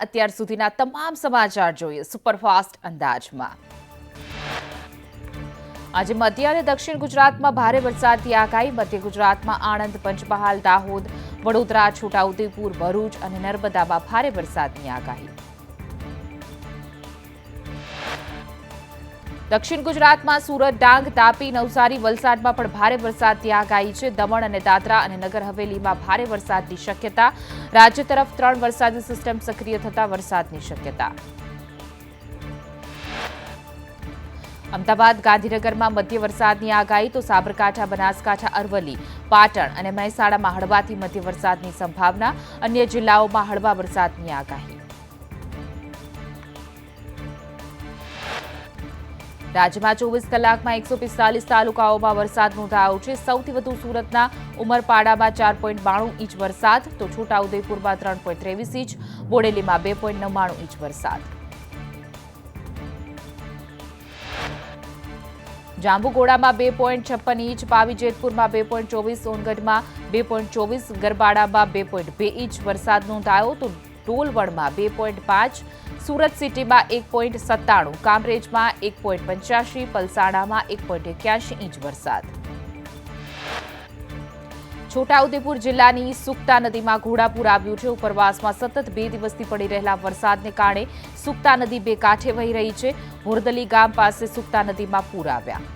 અત્યાર સુધીના તમામ સમાચાર જોઈએ સુપરફાસ્ટ અંદાજમાં। આજે મધ્ય અને દક્ષિણ ગુજરાતમાં ભારે વરસાદની આગાહી। મધ્ય ગુજરાતમાં આણંદ, પંચમહાલ, દાહોદ, વડોદરા, છોટાઉદેપુર, ભરૂચ અને નર્મદામાં ભારે વરસાદની આગાહી। દક્ષિણ ગુજરાતમાં સુરત, ડાંગ, તાપી, નવસારી, વલસાડમાં પણ ભારે વરસાદની આગાહી છે। દમણ અને દાદરા અને નગર હવેલીમાં ભારે વરસાદની શક્યતા। રાજ્ય તરફ 3 વરસાદી સિસ્ટમ સક્રિય થતા વરસાદની શક્યતા। અમદાવાદ, ગાંધીનગરમાં મધ્ય વરસાદની આગાહી તો સાબરકાંઠા, બનાસકાંઠા, અરવલ્લી, પાટણ અને મહેસાણામાં હળવાથી મધ્ય વરસાદની સંભાવના। અન્ય જિલ્લાઓમાં હળવા વરસાદની આગાહી। રાજ્યમાં 24 કલાકમાં 145 તાલુકાઓમાં વરસાદ નોંધાયો છે। સૌથી વધુ સુરતના ઉમરપાડામાં 4.92 ઇંચ વરસાદ તો છોટાઉદેપુરમાં 3.23 ઇંચ, બોડેલીમાં 2.99 ઇંચ વરસાદ। જાંબુઘોડામાં 2.56 ઇંચ, પાવી જેતપુરમાં 2.24, સોનગઢમાં 2.24, ગરબાડામાં 2.2 ઇંચ વરસાદ નોંધાયો તો ડોલવણમાં 2.5, સુરત સિટીમાં 1.97, કામરેજમાં 1.85, પલસાણામાં 1.81 ઇંચ વરસાદ। છોટાઉદેપુર જિલ્લાની સુક્તા નદીમાં ઘોડાપૂર આવ્યું છે। ઉપરવાસમાં સતત 2 દિવસથી પડી રહેલા વરસાદને કારણે સુક્તા નદી બે કાંઠે વહી રહી છે। ભોરદલી ગામ પાસે સુક્તા નદીમાં પૂર આવ્યા।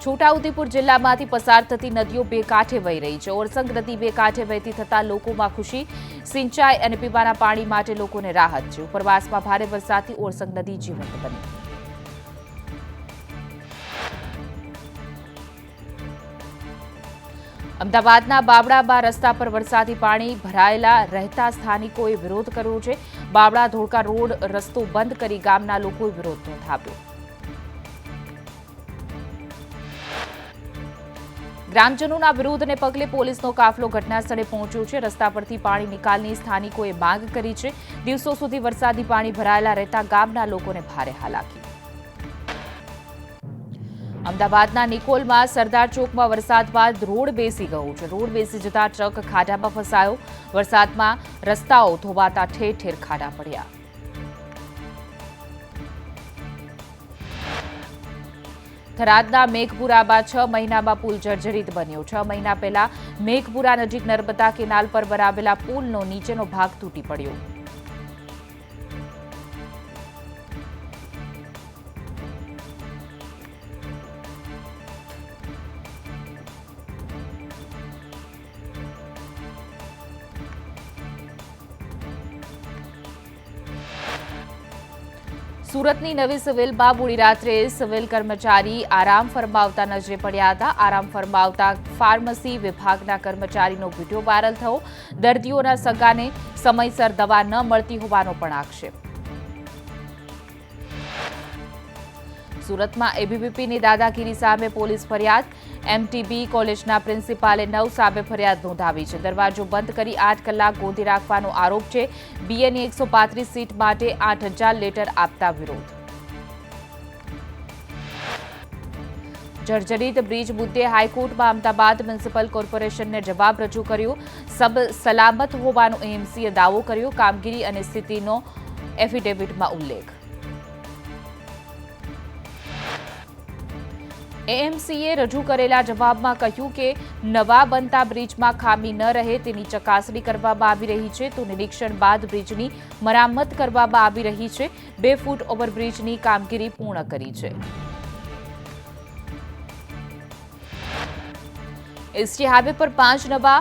છોટાઉદેપુર જિલ્લામાંથી પસાર થતી નદીઓ બે કાંઠે વહી રહી છે। ઓરસંગ નદી બે કાંઠે વહેતી થતા લોકોમાં ખુશી, સિંચાઈ અને પીવાના પાણી માટે લોકોને રાહત છે। ઉપરવાસમાં ભારે વરસાદથી ઓરસંગ નદી જીવંત બની। અમદાવાદના બાવળામાં રસ્તા પર વરસાદી પાણી ભરાયેલા રહેતા સ્થાનિકોએ વિરોધ કર્યો છે। બાવળા ધોળકા રોડ રસ્તો બંધ કરી ગામના લોકોએ વિરોધ નોંધાવ્યો। ગ્રામજનોના વિરોધને પગલે પોલીસનો કાફલો ઘટના સ્થળે પહોંચ્યો છે। રસ્તા પરથી પાણી નિકાલની સ્થાનિકોએ માંગ કરી છે। દિવસો સુધી વરસાદી પાણી ભરાયેલા રહેતા ગામના લોકોને ભારે હાલાકી। અમદાવાદના નિકોલમાં સરદાર ચોકમાં વરસાદ બાદ રોડ બેસી ગયો છે। રોડ બેસી જતા ટ્રક ખાડામાં ફસાયો। વરસાદમાં રસ્તાઓ ધોવાતા ઠેર ઠેર ખાડા પડ્યા। થરાદના મેઘપુરામાં 6 મહિનામાં પુલ જર્જરિત બન્યો। 6 મહિના પહેલા મેઘપુરા નજીક નર્મદા કેનાલ પર બનાવેલા પુલનો નીચેનો ભાગ તૂટી પડ્યો। સુરતની નવી સિવિલમાં મોડી રાત્રે સિવિલ કર્મચારી આરામ ફરમાવતા નજરે પડ્યા હતા। આરામ ફરમાવતા ફાર્મસી વિભાગના કર્મચારીનો વિડીયો વાયરલ થયો। દર્દીઓના સગાને સમયસર દવા ન મળતી હોવાનો પણ આક્ષેપ। સુરતમાં એબીવીપીની દાદાગીરી સામે પોલીસ ફરિયાદ। એમટીબી કોલેજના પ્રિન્સિપાલે 9 સામે ફરિયાદ નોંધાવી છે। દરવાજો બંધ કરી 8 કલાક ગોંધી રાખવાનો આરોપ છે। બીએની 135 સીટ માટે 8000 લેટર આપતા વિરોધ। જર્જરિત બ્રિજ મુદ્દે હાઈકોર્ટમાં અમદાવાદ મ્યુનિસિપલ કોર્પોરેશનને જવાબ રજૂ કર્યો। સબ સલામત હોવાનો એએમસીએ દાવો કર્યો। કામગીરી અને સ્થિતિનો એફિડેવિટમાં ઉલ્લેખ। એએમસીએ રજૂ કરેલા જવાબમાં કહ્યું કે નવા બનતા બ્રિજમાં ખામી ન રહે તેની ચકાસણી કરવામાં આવી રહી છે તો નિરીક્ષણ બાદ બ્રિજની મરામત કરવામાં આવી રહી છે। 2 ફૂટ ઓવરબ્રિજની કામગીરી પૂર્ણ કરી છે। એસટી હાઈવે પર 5 નવા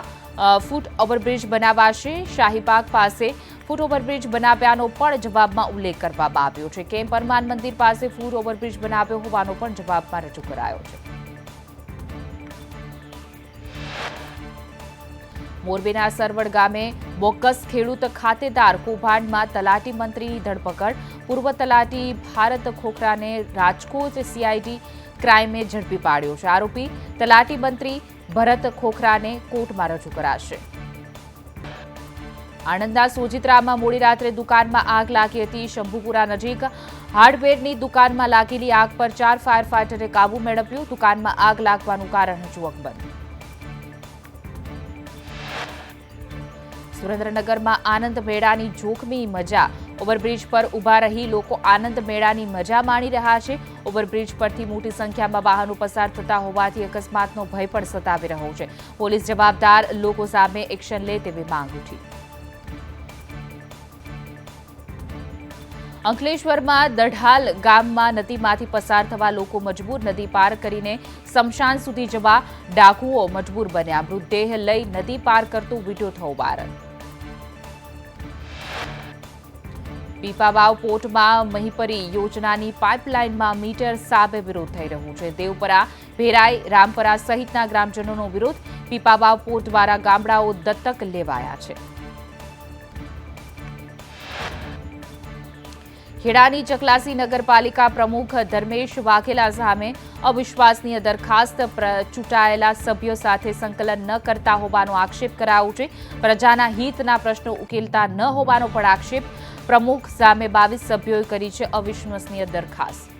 ફૂટ ઓવરબ્રિજ બનાવાશે। શાહીબાગ પાસે ફૂટ ઓવરબ્રિજ બનાવ્યાનો પણ જવાબમાં ઉલ્લેખ કરવામાં આવ્યો છે। કેમ હનુમાન મંદિર પાસે ફૂટ ઓવરબ્રિજ બનાવ્યો હોવાનો પણ જવાબમાં રજૂ કરાયો છે। મોરબીના સરવડ ગામે બોગસ ખેડૂત ખાતેદાર કૌભાંડમાં તલાટી મંત્રીની ધરપકડ। પૂર્વ તલાટી ભારત ખોખરાને રાજકોટ સીઆઈડી ક્રાઇમે ઝડપી પાડ્યો છે। આરોપી તલાટી મંત્રી ભરત ખોખરાને કોર્ટમાં રજૂ કરાશે। આણંદના સોજિત્રામાં મોડી રાત્રે દુકાનમાં આગ લાગી હતી। શંભુપુરા નજીક હાર્ડવેરની દુકાનમાં લાગેલી આગ પર 4 ફાયર ફાઇટરે કાબુ મેળવ્યો। દુકાનમાં આગ લાગવાનું કારણ હજુ અકબંધ। સુરેન્દ્રનગરમાં આનંદ મેળાની જોખમી મજા. ઓવરબ્રિજ પર ઊભા રહી લોકો આનંદ મેળાની મજા માણી રહ્યા છે. ઓવરબ્રિજ પરથી મોટી સંખ્યામાં વાહનો પસાર થતા હોવાથી અકસ્માતનો ભય પણ સતાવી રહ્યો છે. પોલીસ જવાબદાર લોકો સામે એક્શન લે તેવી માંગ ઉઠી. અંકલેશ્વરમાં દઢાલ ગામમાં નદીમાંથી પસાર થવા લોકો મજબૂર. નદી પાર કરીને સ્મશાન સુધી જવા ડાકુઓ મજબૂર બન્યા. મૃતદેહ લઈ નદી પાર કરતું વિડીયો થયો વાયરલ. પીપાવાવ પોર્ટમાં મહીપરી યોજનાની પાઇપલાઇનમાં મીટર સામે વિરોધ થઈ રહ્યો છે. દેવપરા, ભેરાઈ, રામપરા સહિતના ગ્રામજનોનો વિરોધ. પીપાવાવ પોર્ટ દ્વારા ગામડાઓ દત્તક લેવાયા છે. ખેડાની ચકલાસી નગરપાલિકા પ્રમુખ ધર્મેશ વાઘેલા સામે અવિશ્વાસનીય દરખાસ્ત ચૂંટાયેલા સભ્યો સાથે સંકલન ન કરતા હોવાનો આક્ષેપ કરાયો છે. પ્રજાના હિતના પ્રશ્નો ઉકેલતા ન હોવાનો પણ આક્ષેપ. પ્રમુખ સામે 22 સભ્યોએ કરી છે અવિશ્વસનીય દરખાસ્ત.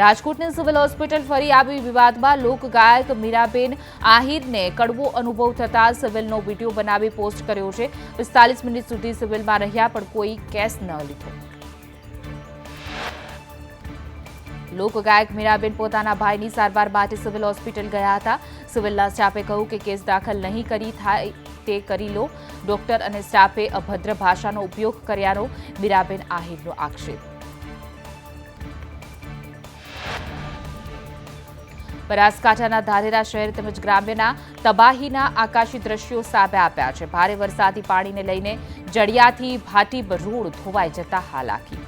રાજકોટની સિવિલ હોસ્પિટલ ફરી આવી વિવાદમાં. લોકગાયક મીરાબેન આહિરને કડવો અનુભવ થતા સિવિલનો વિડીયો બનાવી પોસ્ટ કર્યો છે. 45 મિનિટ સુધી સિવિલમાં રહ્યા પણ કોઈ કેસ ન લીધો. લોકગાયક મીરાબેન પોતાના ભાઈની સારવાર માટે સિવિલ હોસ્પિટલ ગયા હતા. સિવિલના સ્ટાફે કહ્યું કે કેસ દાખલ નહીં કરી થાય તે કરી લો. ડોક્ટર અને સ્ટાફે અભદ્ર ભાષાનો ઉપયોગ કર્યાનો મીરાબેન આહિરનો આક્ષેપ. બનાસકાંઠાના ધાનેરા શહેર તેમજ ગ્રામ્યના તબાહીના આકાશી દ્રશ્યો સામે આવ્યા છે. ભારે વરસાદી પાણીને લઈને જડિયાથી ભાટીબ રોડ ધોવાઈ જતા હાલાકી.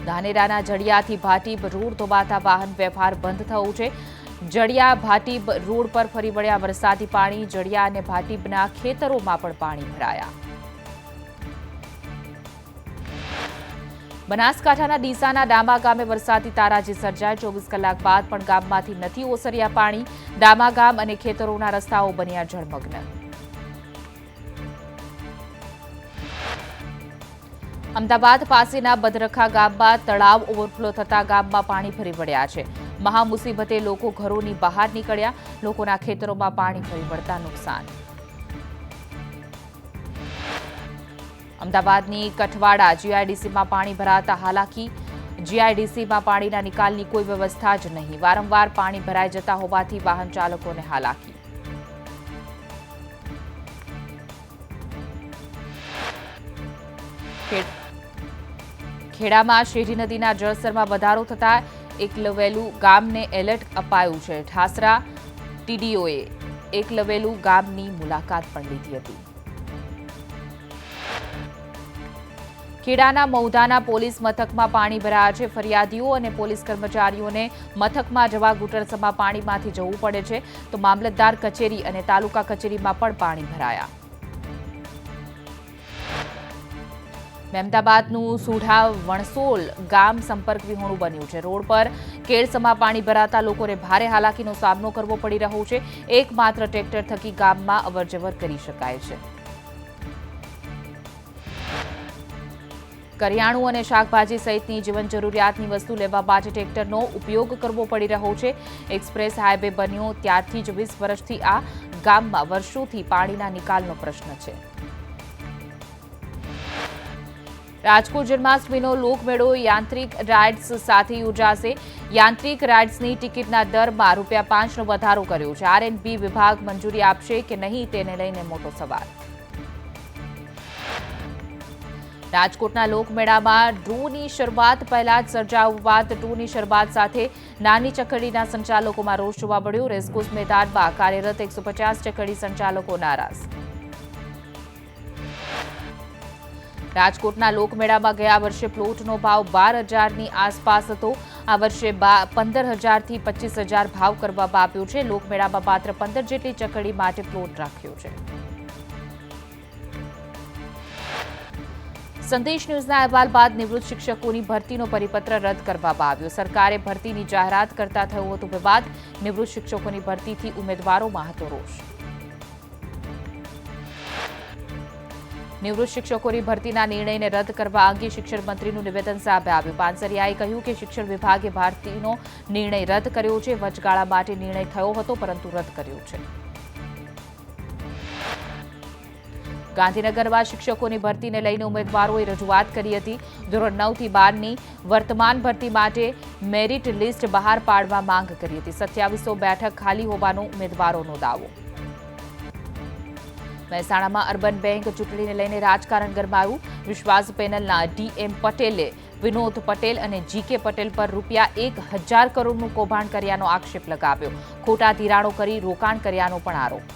ધાનેરાના જડિયાથી ભાટીબ રોડ ધોવાતા વાહન વ્યવહાર બંધ થયો છે. જડિયા ભાટીબ રોડ પર ફરી વળ્યા વરસાદી પાણી. જડિયા અને ભાટીબના ખેતરોમાં પણ પાણી ભરાયા. બનાસકાંઠાના ડીસાના ડામા ગામે વરસાદી તારાજી સર્જાય. 24 કલાક બાદ પણ ગામમાંથી નથી ઓસર્યા પાણી. ડામા ગામ અને ખેતરોના રસ્તાઓ બન્યા જળમગ્ન. અમદાવાદ પાસેના બદરખા ગામમાં તળાવ ઓવરફ્લો થતા ગામમાં પાણી ફરી વળ્યા છે. મહામુસીબતે લોકો ઘરોની બહાર નીકળ્યા. લોકોના ખેતરોમાં પાણી ફરી વળતા નુકસાન. અમદાવાદની કઠવાડા જીઆઈડીસીમાં પાણી ભરાતા હાલાકી. જીઆઈડીસીમાં પાણીના નિકાલની કોઈ વ્યવસ્થા જ નહીં. વારંવાર પાણી ભરાઈ જતા હોવાથી વાહન ચાલકોને હાલાકી. ખેડામાં શેરી નદીના જળસ્તરમાં વધારો થતા એકલવેલુ ગામને એલર્ટ અપાયું છે. ઠાસરા ટીડીઓએ એકલવેલુ ગામની મુલાકાત પણ લીધી હતી. ખેડાના મૌધાના પોલીસ મથકમાં પાણી ભરાયા છે. ફરિયાદીઓ અને પોલીસ કર્મચારીઓને મથકમાં જવા ઘૂંટણસમાં પાણીમાંથી જવું પડે છે. તો મામલતદાર કચેરી અને તાલુકા કચેરીમાં પણ પાણી ભરાયા. મહેમદાબાદનું સુઢા વણસોલ ગામ સંપર્ક વિહોણું બન્યું છે. રોડ પર કેળસમાં પાણી ભરાતા લોકોને ભારે હાલાકીનો સામનો કરવો પડી રહ્યો છે. એકમાત્ર ટ્રેક્ટર થકી ગામમાં અવરજવર કરી શકાય છે. કરિયાણું અને શાકભાજી સહિતની જીવન જરૂરિયાતની વસ્તુ લેવા માટે ટ્રેક્ટરનો ઉપયોગ કરવો પડી રહ્યો છે. એક્સપ્રેસ હાઈવે બન્યો ત્યારથી જ 20 વર્ષથી આ ગામમાં વર્ષોથી પાણીના નિકાલનો પ્રશ્ન છે. રાજકોટ જન્માષ્ટમીનો લોકમેળો યાંત્રિક રાઇડ્સ સાથે યોજાશે. યાંત્રિક રાઇડ્સની ટિકિટના દરમાં ₹5નો વધારો કર્યો છે. આરએનબી વિભાગ મંજૂરી આપશે કે નહીં તેને લઈને મોટો સવાલ. રાજકોટના લોકમેળામાં ડ્રોની શરૂઆત પહેલા જ સર્જાયો વિવાદ. ડ્રોની શરૂઆત સાથે નાની ચકડીના સંચાલકોમાં રોષ જોવા મળ્યો. રેસકોર્સ મેદાનમાં કાર્યરત 150 ચકડી સંચાલકો નારાજ. રાજકોટના લોકમેળામાં ગયા વર્ષે પ્લોટનો ભાવ 12,000ની આસપાસ હતો. આ વર્ષે 15,000થી 25,000 ભાવ કરવામાં આવ્યો છે. લોકમેળામાં માત્ર 15 જેટલી ચકડી માટે પ્લોટ રાખ્યો છે. સંદેશ ન્યૂઝના અહેવાલ બાદ નિવૃત્ત શિક્ષકોની ભરતીનો પરિપત્ર રદ કરવામાં આવ્યો. સરકારે ભરતીની જાહેરાત કરતા થયો હતો વિવાદ. નિવૃત્ત શિક્ષકોની ભરતીથી ઉમેદવારોમાં હતો રોષ. નિવૃત્ત શિક્ષકોની ભરતીના નિર્ણયને રદ કરવા અંગે શિક્ષણ મંત્રીનું નિવેદન સામે આવ્યું. પાનસરિયાએ કહ્યું કે શિક્ષણ વિભાગે ભરતીનો નિર્ણય રદ કર્યો છે. વચગાળા માટે નિર્ણય થયો હતો પરંતુ રદ કર્યો છે. ગાંધીનગરમાં શિક્ષકોની ભરતીને લઈને ઉમેદવારોએ રજૂઆત કરી હતી. ધોરણ 9 થી 12ની વર્તમાન ભરતી માટે મેરિટ લિસ્ટ બહાર પાડવા માંગ કરી હતી. 2700 બેઠક ખાલી હોવાનો ઉમેદવારોનો દાવો. મહેસાણામાં અર્બન બેંક ચૂંટણીને લઈને રાજકારણ ગરમાયું. વિશ્વાસ પેનલના ડીએમ પટેલે વિનોદ પટેલ અને જીકે પટેલ પર ₹1,000 કરોડનું કૌભાંડ કર્યાનો આક્ષેપ લગાવ્યો. ખોટા ધિરાણો કરી રોકાણ કર્યાનો પણ આરોપ.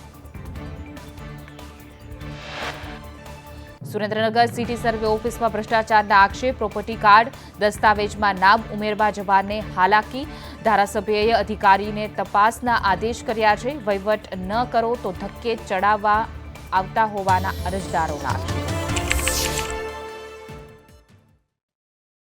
સુરેન્દ્રનગર સિટી સર્વે ઓફિસમાં ભ્રષ્ટાચારના આક્ષેપ. પ્રોપર્ટી કાર્ડ દસ્તાવેજમાં નામ ઉમેરવા જવાને હાલાકી. ધારાસભ્યએ અધિકારીને તપાસના આદેશ કર્યા છે. વહીવટ ન કરો તો ધક્કે ચડાવવા આવતા હોવાના અરજદારોના આક્ષેપ.